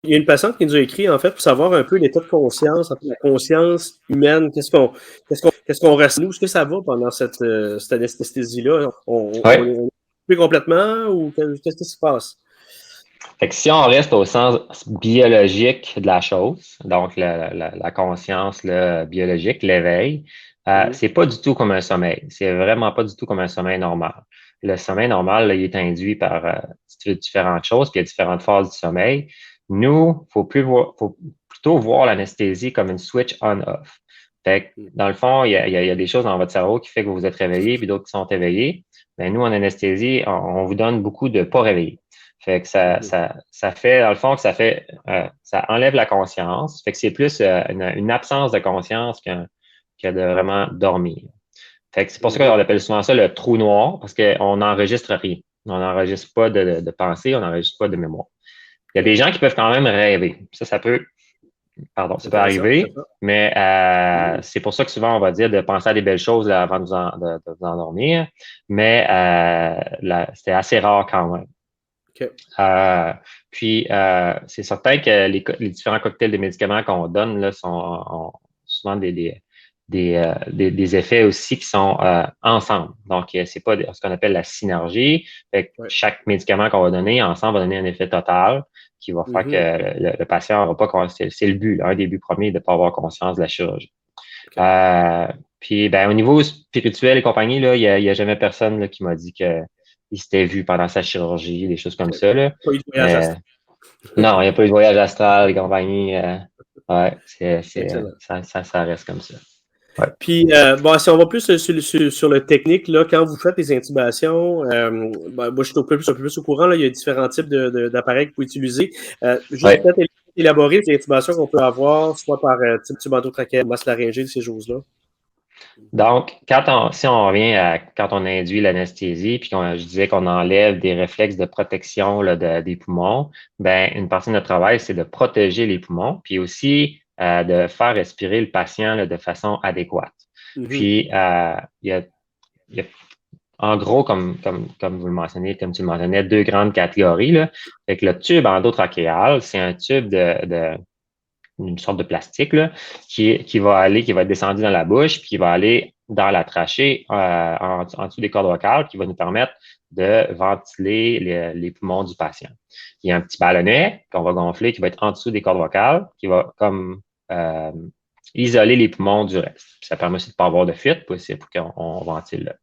Il y a une patiente qui nous a écrit, en fait, pour savoir un peu l'état de conscience, en fait, la conscience humaine, qu'est-ce qu'on reste nous, est-ce que ça va pendant cette anesthésie-là? On Oui. est plus complètement ou qu'est-ce qui se passe? Fait que si on reste au sens biologique de la chose, donc la conscience là, biologique, l'éveil, c'est pas du tout comme un sommeil. C'est vraiment pas du tout comme un sommeil normal. Le sommeil normal, là, il est induit par différentes choses, puis il y a différentes phases du sommeil. Nous, faut plutôt voir l'anesthésie comme une switch on-off. Fait que, dans le fond, il y a des choses dans votre cerveau qui fait que vous êtes réveillé, puis d'autres qui sont éveillés. Mais nous, en anesthésie, on vous donne beaucoup de pas réveillés. Fait que ça fait, dans le fond, que ça enlève la conscience. Fait que c'est plus une absence de conscience que de vraiment dormir. Fait que c'est pour ça qu'on appelle souvent ça le trou noir, parce qu'on n'enregistre rien. On n'enregistre pas de pensée, on n'enregistre pas de mémoire. Il y a des gens qui peuvent quand même rêver. Ça peut arriver, mais c'est pour ça que souvent on va dire de penser à des belles choses là, avant de vous endormir. Mais c'est assez rare quand même. Okay. Puis, c'est certain que les différents cocktails de médicaments qu'on donne là, ont souvent des effets aussi qui sont ensemble. Donc, c'est pas ce qu'on appelle la synergie. Fait que chaque médicament qu'on va donner ensemble va donner un effet total qui va faire que le patient n'aura pas c'est le but, là, un des buts premiers de ne pas avoir conscience de la chirurgie. Okay. Puis, ben, au niveau spirituel et compagnie, là, il y a jamais personne là, qui m'a dit que il s'était vu pendant sa chirurgie, des choses comme ça. Là. Pas eu de voyage astral. Non, il n'y a pas eu de voyage astral et compagnie. Ouais, ça reste comme ça. Ouais. Puis, bon, si on va plus sur le technique, là, quand vous faites les intubations, moi, je suis un peu plus au courant, là, il y a différents types d'appareils que vous pouvez utiliser. Juste peut-être élaborer les intubations qu'on peut avoir, soit par type tube endotrachéal, masse laryngée, ces choses-là. Donc, si on revient à quand on induit l'anesthésie, puis je disais qu'on enlève des réflexes de protection là, des poumons, ben une partie de notre travail, c'est de protéger les poumons, puis aussi de faire respirer le patient là, de façon adéquate. Puis, il y a en gros, comme vous le mentionnez, comme tu le mentionnais, deux grandes catégories. Là. Fait que le tube endotrachéal, c'est un tube une sorte de plastique là, qui va être descendu dans la bouche, puis qui va aller dans la trachée en dessous des cordes vocales, qui va nous permettre de ventiler les poumons du patient. Il y a un petit ballonnet qu'on va gonfler qui va être en dessous des cordes vocales, qui va comme isoler les poumons du reste. Puis ça permet aussi de ne pas avoir de fuite pour qu'on ventile là.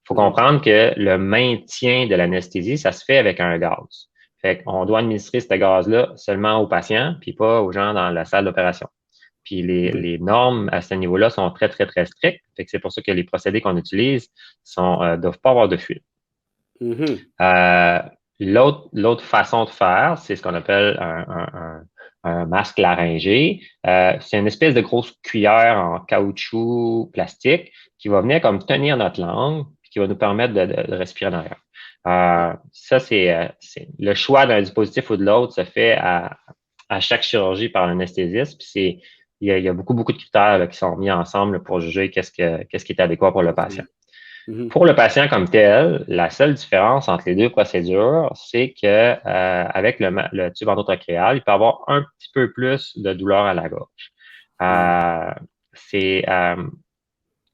Il faut comprendre que le maintien de l'anesthésie, ça se fait avec un gaz. Fait qu'on doit administrer ce gaz-là seulement aux patients, puis pas aux gens dans la salle d'opération. Puis les normes à ce niveau-là sont très, très, très strictes. Fait que c'est pour ça que les procédés qu'on utilise doivent pas avoir de fuite. L'autre façon de faire, c'est ce qu'on appelle un masque laryngé. C'est une espèce de grosse cuillère en caoutchouc plastique qui va venir comme tenir notre langue qui va nous permettre de respirer en arrière. Ça, c'est le choix d'un dispositif ou de l'autre se fait à chaque chirurgie par l'anesthésiste. Puis il y a beaucoup, beaucoup de critères là, qui sont mis ensemble là, pour juger qu'est-ce qui est adéquat pour le patient. Pour le patient comme tel, la seule différence entre les deux procédures, c'est que avec le tube endotrachéal, il peut avoir un petit peu plus de douleur à la gorge.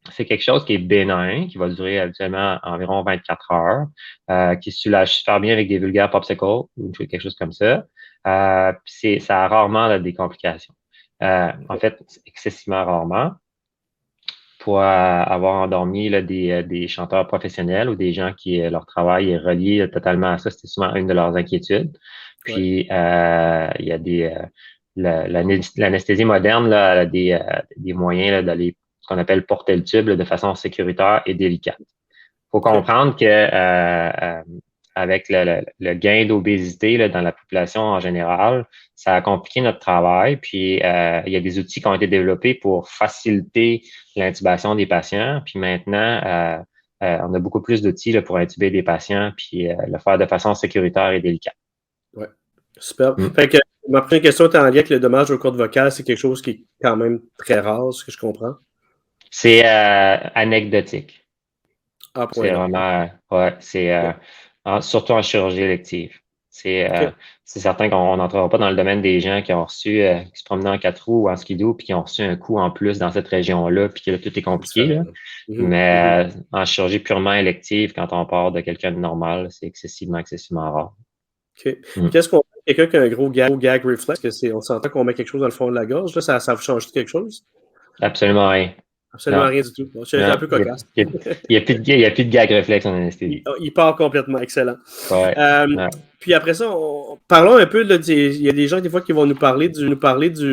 C'est quelque chose qui est bénin, qui va durer habituellement environ 24 heures, qui se soulage super bien avec des vulgaires popsicles ou quelque chose comme ça. Ça a rarement là, des complications. En fait, excessivement rarement. Pour avoir endormi là, des chanteurs professionnels ou des gens qui leur travail est relié totalement à ça, c'était souvent une de leurs inquiétudes. Puis il y a l'anesthésie moderne là, elle a des moyens là, d'aller ce qu'on appelle porter le tube là, de façon sécuritaire et délicate. Il faut comprendre que avec le gain d'obésité dans la population en général, ça a compliqué notre travail. Puis, il y a des outils qui ont été développés pour faciliter l'intubation des patients. Puis maintenant, on a beaucoup plus d'outils pour intuber des patients puis le faire de façon sécuritaire et délicate. Oui, super. Fait que ma première question est en lien avec le dommage aux cordes vocales. C'est quelque chose qui est quand même très rare, ce que je comprends. C'est anecdotique. Ah, c'est vraiment, ouais, c'est surtout en chirurgie élective. C'est c'est certain qu'on n'entrera pas dans le domaine des gens qui ont reçu, qui se promenaient en 4 roues ou en skidoo, puis qui ont reçu un coup en plus dans cette région-là, puis que là, tout est C'est compliqué, différent. là. Mais en chirurgie purement élective, quand on part de quelqu'un de normal, c'est excessivement rare. OK. Mm. Qu'est-ce qu'on fait avec quelqu'un qui a un gros gag reflex? On s'entend qu'on met quelque chose dans le fond de la gorge. Là, ça vous change quelque chose? Absolument rien. Absolument Non, rien du tout. Bon, c'est un non. peu cocasse. Il y a plus il y a plus de gag réflexe en anesthésie. Il part complètement. Excellent. Ouais. Euh, Ouais. Puis après ça, parlons un peu. Là, il y a des gens des fois qui vont nous parler du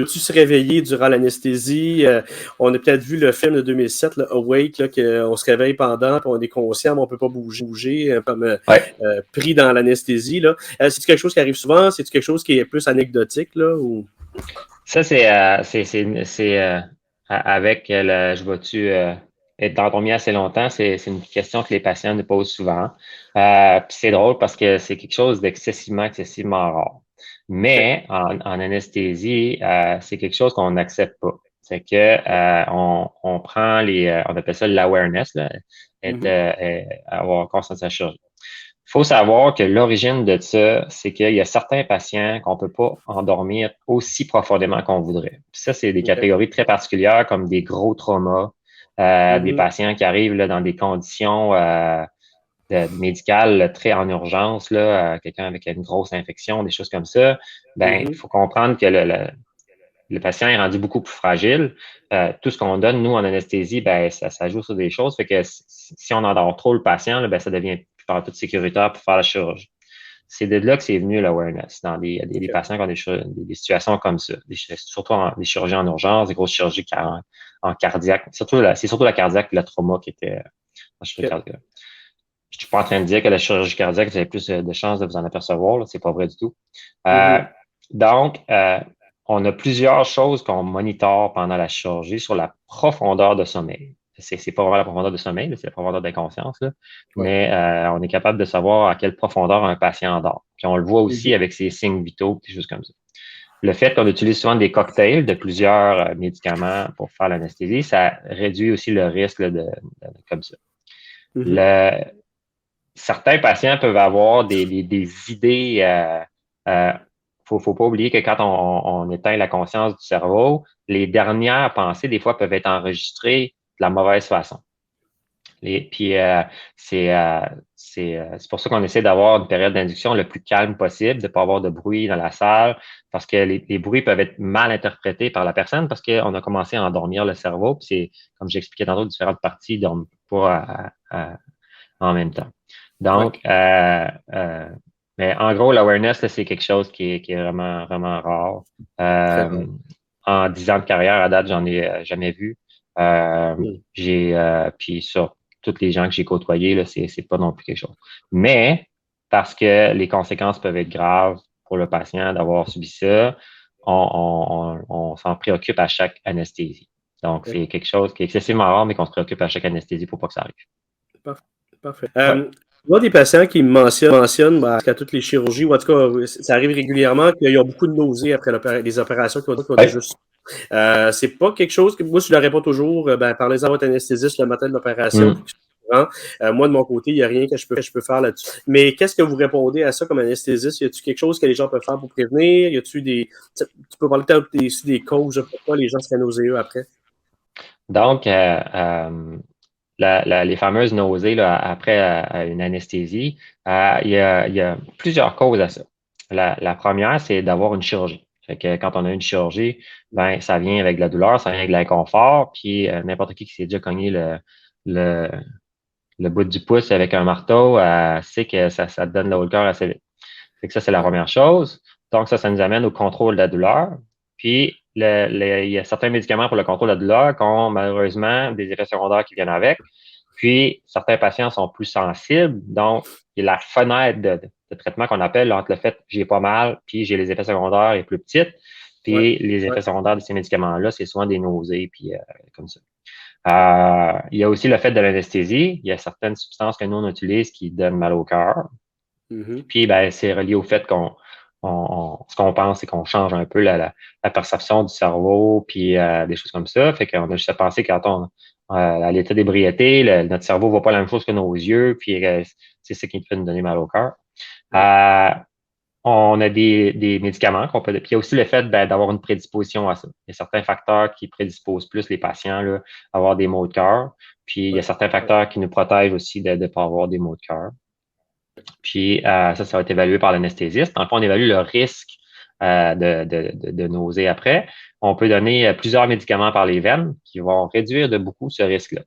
tu se réveiller durant l'anesthésie. On a peut-être vu le film de 2007, là, Awake, là, qu'on se réveille pendant, puis on est conscient, mais on peut pas bouger comme Ouais. pris dans l'anesthésie. Là. C'est quelque chose qui arrive souvent? C'est quelque chose qui est plus anecdotique là ou? Ça, avec le je vais-tu être dans ton milieu assez longtemps, c'est une question que les patients nous posent souvent. Puis c'est drôle parce que c'est quelque chose excessivement rare. Okay. Mais en anesthésie, c'est quelque chose qu'on n'accepte pas. C'est que on prend on appelle ça l'awareness, là, avoir conscience de sa chirurgie. Il faut savoir que l'origine de ça, c'est qu'il y a certains patients qu'on peut pas endormir aussi profondément qu'on voudrait. Puis ça, c'est des Okay. catégories très particulières comme des gros traumas, des patients qui arrivent là, dans des conditions médicales très en urgence, là, quelqu'un avec une grosse infection, des choses comme ça. Ben, il faut comprendre que le patient est rendu beaucoup plus fragile. Tout ce qu'on donne, nous, en anesthésie, ben, ça joue sur des choses. Fait que si on endort trop le patient, là, ben, ça devient par tout sécuritaire pour faire la chirurgie. C'est de là que c'est venu l'awareness dans des patients qui ont des situations comme ça, surtout des chirurgies en urgence, des grosses chirurgies en cardiaque. C'est surtout la cardiaque et le trauma qui était en chirurgie cardiaque. Je suis pas en train de dire que la chirurgie cardiaque, vous avez plus de chances de vous en apercevoir. Là. C'est pas vrai du tout. Donc, on a plusieurs choses qu'on monitore pendant la chirurgie sur la profondeur de sommeil. C'est pas vraiment la profondeur de sommeil, c'est la profondeur d'inconscience, là. Mais on est capable de savoir à quelle profondeur un patient dort. Puis on le voit aussi avec ses signes vitaux, des choses comme ça. Le fait qu'on utilise souvent des cocktails de plusieurs médicaments pour faire l'anesthésie, ça réduit aussi le risque là, comme ça. Certains patients peuvent avoir des idées. Faut pas oublier que quand on éteint la conscience du cerveau, les dernières pensées, des fois, peuvent être enregistrées de la mauvaise façon. Puis c'est pour ça qu'on essaie d'avoir une période d'induction le plus calme possible, de ne pas avoir de bruit dans la salle, parce que les bruits peuvent être mal interprétés par la personne parce qu'on a commencé à endormir le cerveau. Puis c'est, comme j'expliquais tantôt, différentes parties dorment pas en même temps. Donc, mais en gros, l'awareness, c'est quelque chose qui est vraiment rare. En 10 ans de carrière, à date, j'en ai jamais vu. Puis sur toutes les gens que j'ai côtoyés, là, c'est pas non plus quelque chose. Mais, parce que les conséquences peuvent être graves pour le patient d'avoir subi ça, on s'en préoccupe à chaque anesthésie. Donc, c'est quelque chose qui est excessivement rare, mais qu'on se préoccupe à chaque anesthésie pour pas que ça arrive. Parfait. Je vois des patients qui mentionnent qu'à toutes les chirurgies, ou en tout cas, ça arrive régulièrement qu'il y a beaucoup de nausées après les opérations qu'on a juste. C'est pas quelque chose que moi, je ne l'aurais pas toujours. Parlez-en à votre anesthésiste le matin de l'opération. Moi, de mon côté, il n'y a rien que je peux faire là-dessus. Mais qu'est-ce que vous répondez à ça comme anesthésiste? Y a-t-il quelque chose que les gens peuvent faire pour prévenir? Y a-t-il tu peux parler peut-être des causes pourquoi les gens seraient nauséeux après? Donc, les fameuses nausées là, après une anesthésie, il y a plusieurs causes à ça. La première, c'est d'avoir une chirurgie. Fait que quand on a une chirurgie, ben ça vient avec de la douleur, ça vient avec de l'inconfort, puis n'importe qui s'est déjà cogné le, le bout du pouce avec un marteau sait que ça te donne le haut le cœur assez vite. Fait que ça, c'est la première chose. Donc, ça nous amène au contrôle de la douleur. Puis, il y a certains médicaments pour le contrôle de la douleur qui ont malheureusement des effets secondaires qui viennent avec. Puis, certains patients sont plus sensibles. Donc, il y a la fenêtre de traitement qu'on appelle entre le fait que j'ai pas mal, puis j'ai les effets secondaires est plus petite. Puis, les effets secondaires de ces médicaments-là, c'est souvent des nausées, puis comme ça. Il y a aussi le fait de l'anesthésie. Il y a certaines substances que nous, on utilise qui donnent mal au cœur. Puis, ben, c'est relié au fait ce qu'on pense, c'est qu'on change un peu la perception du cerveau, puis des choses comme ça. Fait qu'on a juste à penser quand à l'état d'ébriété, notre cerveau voit pas la même chose que nos yeux, puis c'est ce qui peut nous donner mal au cœur. on a des médicaments qu'on peut. Puis il y a aussi le fait d'avoir une prédisposition à ça. Il y a certains facteurs qui prédisposent plus les patients là, à avoir des maux de cœur. Puis il y a certains facteurs qui nous protègent aussi de ne pas avoir des maux de cœur. Puis ça va être évalué par l'anesthésiste. Dans le fond, on évalue le risque de nausée après. On peut donner plusieurs médicaments par les veines qui vont réduire de beaucoup ce risque-là.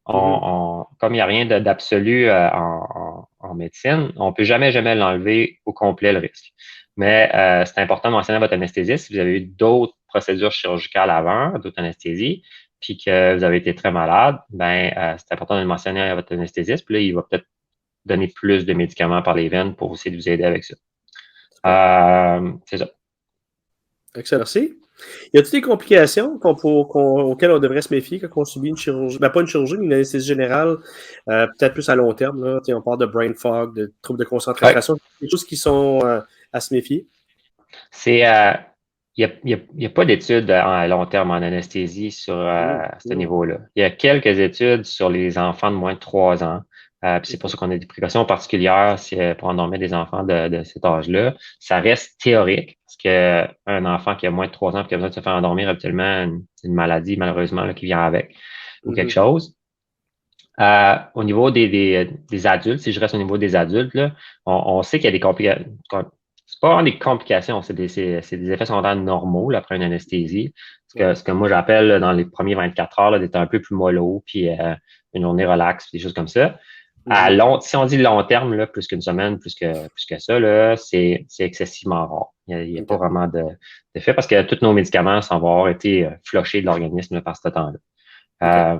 Comme il n'y a rien d'absolu en médecine, on ne peut jamais l'enlever au complet le risque. Mais c'est important de mentionner à votre anesthésiste si vous avez eu d'autres procédures chirurgicales avant, d'autres anesthésies, puis que vous avez été très malade, c'est important de le mentionner à votre anesthésiste. Puis là, il va peut-être donner plus de médicaments par les veines pour essayer de vous aider avec ça. C'est ça. Excellent. Merci. Y a-t-il des complications auxquelles on devrait se méfier quand on subit une chirurgie? Pas une chirurgie, mais une anesthésie générale, peut-être plus à long terme. Là. On parle de brain fog, de troubles de concentration, des choses qui sont à se méfier. Il n'y a pas d'études à long terme en anesthésie sur ce niveau-là. Il y a quelques études sur les enfants de moins de 3 ans. Puis c'est pour ça qu'on a des précautions particulières pour endormir des enfants de cet âge-là. Ça reste théorique, parce qu'un enfant qui a moins de 3 ans et qui a besoin de se faire endormir, habituellement, une maladie, malheureusement, là, qui vient avec, ou quelque chose. Au niveau des adultes, si je reste au niveau des adultes, là, on sait qu'il y a des complications. C'est pas vraiment des complications, c'est des effets secondaires normaux là, après une anesthésie. Ce que moi j'appelle dans les premiers 24 heures d'être un peu plus mollo, puis une journée relaxe, puis des choses comme ça. Si on dit long terme, là, plus qu'une semaine, plus que ça, là, c'est excessivement rare. Il n'y a pas vraiment d'effet parce que tous nos médicaments semblent avoir été flushés de l'organisme par ce temps-là.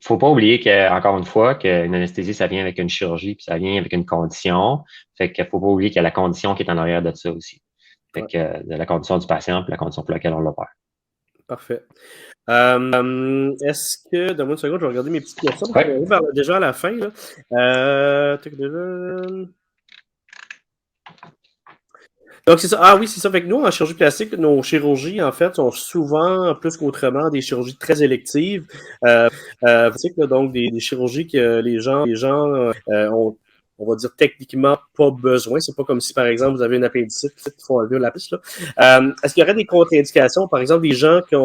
Faut pas oublier encore une fois, qu'une anesthésie, ça vient avec une chirurgie, puis ça vient avec une condition. Fait qu'il faut pas oublier qu'il y a la condition qui est en arrière de ça aussi. Fait que de la condition du patient, puis la condition pour laquelle on l'opère. Parfait. Est-ce que, donne-moi une seconde, je vais regarder mes petites questions. On arrive déjà à la fin. Là. Donc, c'est ça. Ah oui, c'est ça. Fait que nous, en chirurgie plastique, nos chirurgies, en fait, sont souvent, plus qu'autrement, des chirurgies très électives. Donc, des chirurgies que les gens ont, on va dire, techniquement pas besoin. C'est pas comme si, par exemple, vous avez une appendicite qu'il faut enlever la piste. Est-ce qu'il y aurait des contre-indications, par exemple, des gens qui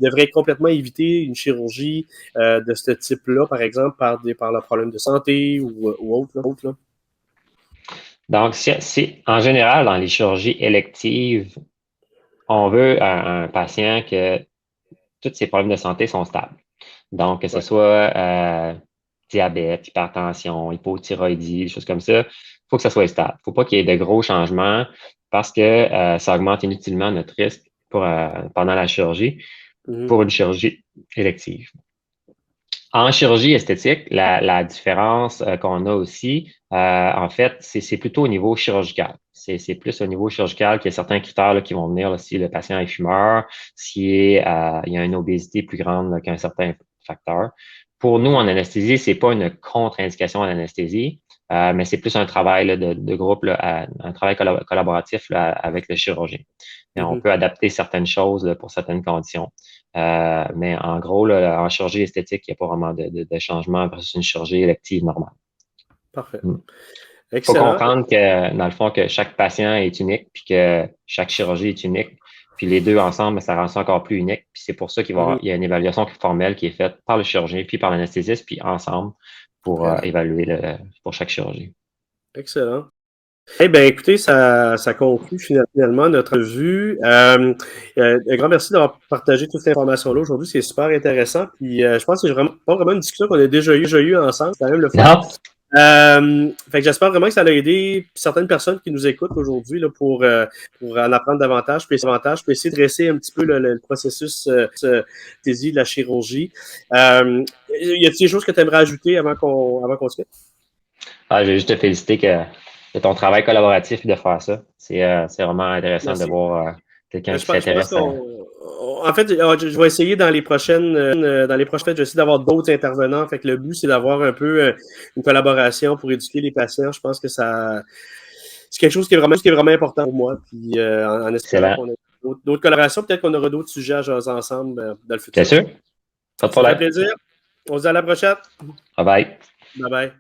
devraient complètement éviter une chirurgie de ce type-là, par exemple, par leur problème de santé ou autre, là? Donc, en général, dans les chirurgies électives, on veut un patient que tous ses problèmes de santé sont stables. Donc, que ce soit diabète, hypertension, hypothyroïdie, des choses comme ça, il faut que ça soit stable. Il ne faut pas qu'il y ait de gros changements parce que ça augmente inutilement notre risque pendant la chirurgie pour une chirurgie élective. En chirurgie esthétique, la différence qu'on a aussi, en fait, c'est plutôt au niveau chirurgical. C'est plus au niveau chirurgical qu'il y a certains critères là, qui vont venir là, si le patient est fumeur, il y a une obésité plus grande qu'un certain facteur. Pour nous, en anesthésie, c'est pas une contre-indication en anesthésie, mais c'est plus un travail là, de groupe, là, un travail collaboratif là, avec le chirurgien. Et on peut adapter certaines choses là, pour certaines conditions. Mais en gros, là, en chirurgie esthétique, il n'y a pas vraiment de changement versus une chirurgie élective normale. Parfait. Il faut comprendre que, dans le fond, que chaque patient est unique, puis que chaque chirurgie est unique. Puis les deux ensemble, ça rend ça encore plus unique. Puis c'est pour ça qu'il y a une évaluation formelle qui est faite par le chirurgien, puis par l'anesthésiste, puis ensemble pour évaluer pour chaque chirurgie. Excellent. Eh bien, écoutez, ça conclut finalement notre vue. Un grand merci d'avoir partagé toute cette information-là aujourd'hui. C'est super intéressant. Puis je pense que c'est pas vraiment une discussion qu'on a déjà eu ensemble. C'est quand même le fun. Fait que j'espère vraiment que ça a aidé certaines personnes qui nous écoutent aujourd'hui là, pour en apprendre davantage, puis essayer de dresser un petit peu le processus de la chirurgie. Y a-t-il des choses que tu aimerais ajouter avant qu'on se quitte? Je vais juste te féliciter de ton travail collaboratif et de faire ça. C'est vraiment intéressant de voir quelqu'un qui s'intéresse à... En fait, je vais essayer dans les prochaines je vais essayer d'avoir d'autres intervenants. Fait que le but, c'est d'avoir un peu une collaboration pour éduquer les patients. Je pense que c'est quelque chose qui est vraiment important pour moi. Puis en espérant qu'on ait d'autres collaborations, peut-être qu'on aura d'autres sujets à jaser ensemble dans le futur. Bien sûr. Pas de problème. Ça fait plaisir. On se dit à la prochaine. Bye bye. Bye bye.